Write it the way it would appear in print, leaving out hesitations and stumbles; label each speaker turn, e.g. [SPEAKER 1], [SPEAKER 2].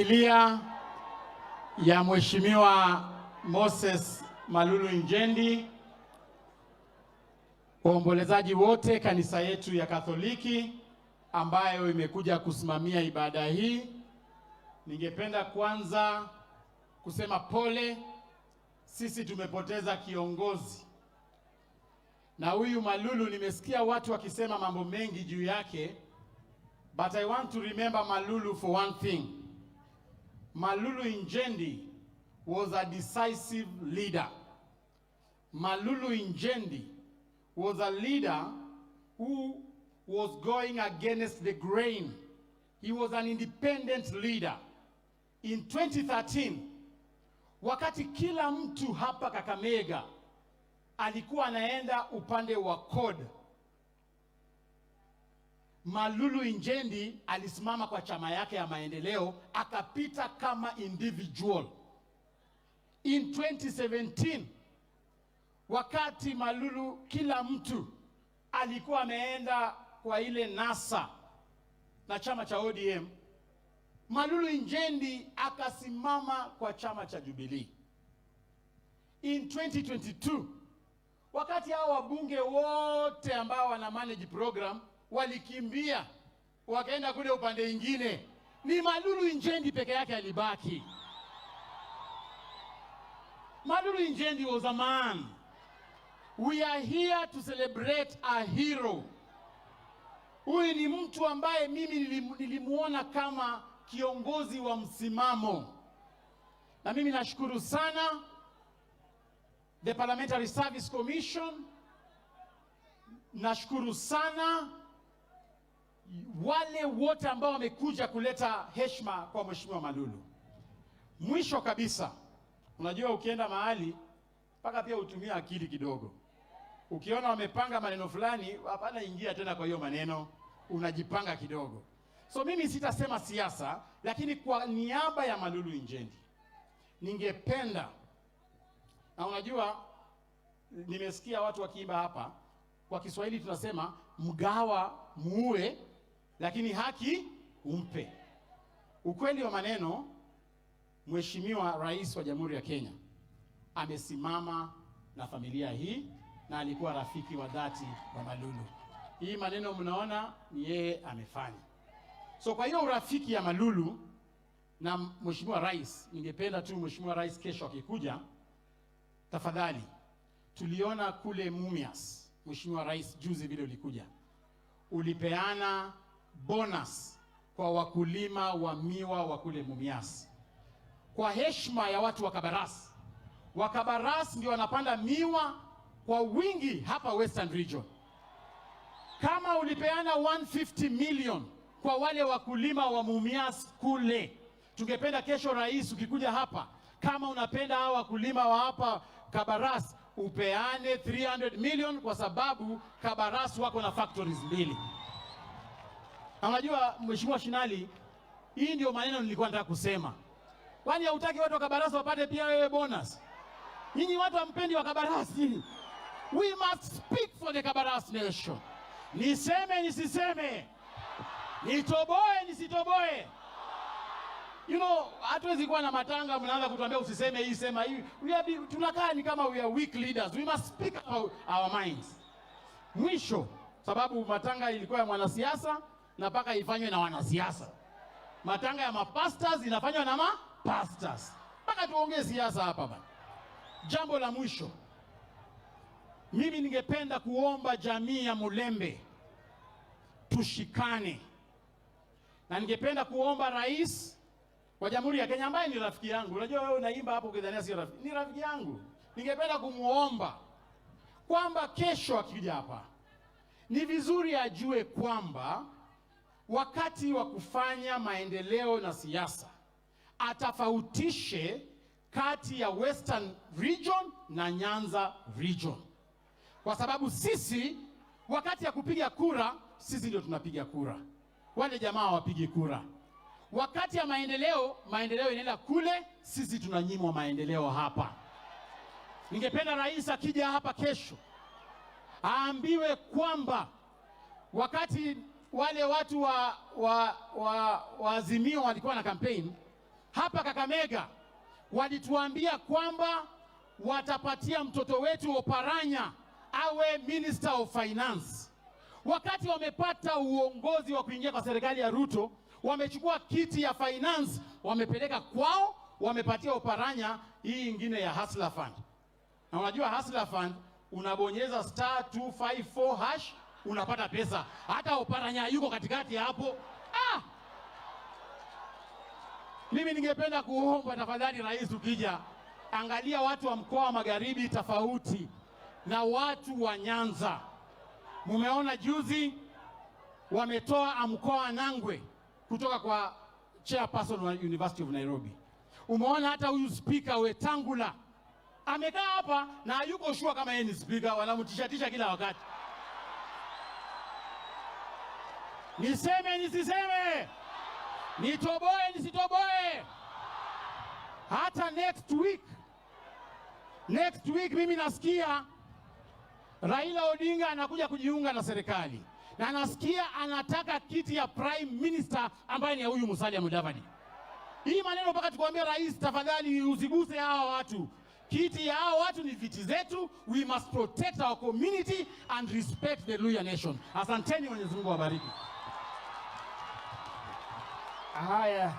[SPEAKER 1] Familia ya Mheshimiwa Moses Malulu Injendi, waombolezaji wote, kanisa yetu ya Katoliki ambayo imekuja kusimamia ibada hii, ningependa kwanza kusema pole. Sisi tumepoteza kiongozi, na huyu Malulu nimesikia watu wakisema mambo mengi juu yake, but I want to remember Malulu for one thing. Malulu Injendi was a decisive leader. Malulu Injendi was a leader who was going against the grain. He was an independent leader. In 2013, wakati kila mtu hapa Kakamega alikuwa anaenda upande wa CORD, Malulu Injendi alisimama kwa chama yake ya maendeleo, akapita kama individual. In 2017, wakati Malulu kila mtu alikuwa ameenda kwa ile NASA na chama cha ODM, Malulu Injendi akasimama kwa chama cha Jubilee. In 2022, wakati hao wabunge wote ambao wana manage program walikimbia wakaenda kule upande ingine, ni Malulu Injendi peke yake alibaki. Malulu Injendi was a man. We are here to celebrate a hero. Huyu ni mtu ambaye mimi nilimuona kama kiongozi wa msimamo, na mimi nashukuru sana the Parliamentary Service Commission, nashukuru sana wale wote ambao wamekuja kuleta heshima kwa Mheshimiwa Malulu. Mwisho kabisa, unajua ukienda mahali mpaka pia utumia akili kidogo. Ukiona wamepanga maneno fulani, hapana ingia tena kwa hiyo maneno, unajipanga kidogo. So mimi sitasema siasa, lakini kwa niaba ya Malulu Injendi ningependa, na unajua nimesikia watu wakiimba hapa, kwa Kiswahili tunasema mgawa muue lakini haki umpe. Ukweli wa maneno, Mheshimiwa Rais wa Jamhuri ya Kenya amesimama na familia hii na alikuwa rafiki wa dhati wa Malulu. Hii maneno mnaona ni yeye amefanya. So kwa hiyo urafiki ya Malulu na Mheshimiwa Rais, ningependa tu Mheshimiwa Rais kesho akikuja, tafadhali, tuliona kule Mumias, Mheshimiwa Rais juzi vile ulikuja, ulipeana bonus kwa wakulima wa miwa wa kule Mumias. Kwa heshima ya watu wa Kabaras. Wakabaras ndio wanapanda miwa kwa wingi hapa Western Region. Kama ulipeana 150 million kwa wale wakulima wa Mumias kule, tungependa kesho Rais ukikuja hapa, kama unapenda hao wakulima wa hapa Kabaras, upeane 300 million kwa sababu Kabaras wako na factories mbili. Unajua Mheshimiwa Shinali, hii ndio maneno nilikuwa nataka kusema. Kwani hautaki watu wa Kabaras wapate pia wewe bonus? Nyinyi watu hampendi wa Kabaras nyinyi. We must speak for the Kabaras nation. Niseme nisiseme, nitoboe nisitoboe. You know, hatuwezi kuwa na matanga mnaanza kutuambia usiseme hii sema hii. Tunakaa ni kama we are weak leaders. We must speak our minds. Mwisho, sababu matanga ilikuwa ya mwanasiasa na paka ifanywe na wanasiasa. Matanga ya mapastors inafanywa na mapastors. Paka tuongee siasa hapa bana. Jambo la mwisho, mimi ningependa kuomba jamii ya Mulembe tushikane. Na ningependa kuomba Rais wa Jamhuri ya Kenya ambaye ni rafiki yangu. Unajua wewe unaimba hapo ukidhania si rafiki. Ni rafiki yangu. Ningependa kumuomba kwamba kesho akija hapa, ni vizuri ajue kwamba wakati wa kufanya maendeleo na siasa atafautishe kati ya Western Region na Nyanza Region. Kwa sababu sisi wakati ya kupiga kura, sisi ndio tunapiga kura. Wale jamaa wapige kura. Wakati ya maendeleo inaenda kule, sisi tunanyimwa maendeleo hapa. Ningependa Rais akija hapa kesho aambiwe kwamba wakati wale watu wa Azimio walikuwa na campaign, hapa Kakamega walituambia kwamba watapatia mtoto wetu Oparanya awe Minister of Finance. Wakati wamepata uongozi wa kuingia kwa serikali ya Ruto, wamechukua kiti ya finance, wamepeleka kwao, wamepatia Oparanya hii ingine ya Hustler Fund. Na unajua Hustler Fund unabonyeza *254# unapata pesa. Hata Oparanya yuko katikati hapo. Mimi ningependa kuomba tafadhali rais, ukija angalia watu wa mkoa wa Magharibi tofauti na watu wa Nyanza. Mumeona juzi wametoa mkoa wa Nangwe kutoka kwa chairperson wa University of Nairobi. Umeona hata huyu speaker Wetangula amekaa hapa na yuko sure kama yeye ni speaker, wanamtishatisha kila wakati. Niseme nisiseme? Nitoboe nisitoboe? Hata next week mimi nasikia Raila Odinga anakuja kujiunga na serikali, na nasikia anataka kiti ya Prime Minister ambaye ni huyu Musalia Mudavadi. Hii maneno mpaka tukwambia rais, tafadhali usiguse hawa watu. Kiti ya hawa watu ni viti zetu. We must protect our community and respect the Luhya nation. Asanteni, Mwenyezi Mungu awabariki.
[SPEAKER 2] Haya.